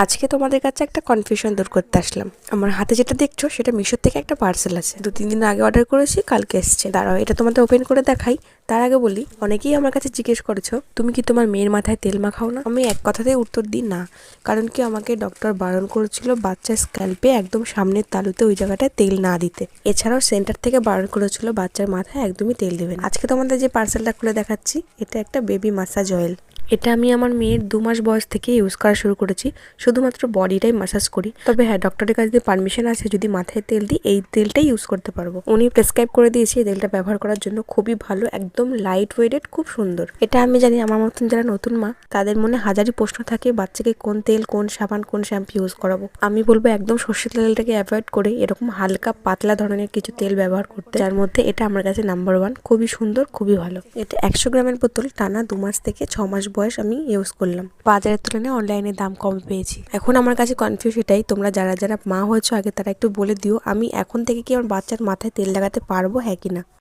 আজকে তোমাদের কাছে একটা কনফিউশন দূর করতে আসলাম। আমার হাতে যেটা দেখছো সেটা মিশো থেকে একটা পার্সেল আছে, 2-3 দিন আগে অর্ডার করেছি, কালকে এসছে। দাঁড়াও এটা তোমাদের ওপেন করে দেখাই। তার আগে বলি, অনেকেই আমার কাছে জিজ্ঞেস করেছো তুমি কি তোমার মেয়ের মাথায় তেল মাখাও না। আমি এক কথাতেই উত্তর দিই না, কারণ কি আমাকে ডক্টর বারণ করেছিল বাচ্চার স্ক্যাল্পে একদম সামনের তালুতে ওই জায়গাটায় তেল না দিতে। এছাড়াও সেন্টার থেকে বারণ করেছিল বাচ্চার মাথায় একদমই তেল দেবে না। আজকে তোমাদের যে পার্সেলটা খুলে দেখাচ্ছি এটা একটা বেবি মাসাজ অয়েল। এটা আমি আমার মেয়ের 2 মাস বয়স থেকে ইউজ করা শুরু করেছি, শুধুমাত্র বডিটাই ম্যাসাজ করি। তবে হ্যাঁ, ডক্টরের কাছে যদি পারমিশন আছে যদি মাথায় তেল দিই এই তেলটাই ইউজ করতে পারবো। উনি প্রেসক্রাইব করে দিয়েছে এই তেলটা ব্যবহার করার জন্য, খুবই ভালো, একদম লাইট ওয়েটেড, খুব সুন্দর। এটা আমি জানি আমার মতন যারা নতুন মা তাদের মনে হাজারই প্রশ্ন থাকে বাচ্চাকে কোন তেল, কোন সাবান, কোন শ্যাম্পু ইউজ করাবো। আমি বলবো একদম সর্ষের তেলটাকে অ্যাভয়েড করে এরকম হালকা পাতলা ধরনের কিছু তেল ব্যবহার করতে, যার মধ্যে এটা আমার কাছে নাম্বার 1। খুবই সুন্দর, খুবই ভালো। এটা 100 গ্রামের বোতল, টানা 2 মাস থেকে 6 মাস বয়স আমি ইউজ করলাম। বাজারের তুলনায় অনলাইনে দাম কম পেয়েছি। এখন আমার কাছে কনফিউজ এটাই, তোমরা যারা যারা মা হয়েছো আগে তারা একটু বলে দিও আমি এখন থেকে কি আমার বাচ্চার মাথায় তেল লাগাতে পারবো, হ্যাঁ কি না।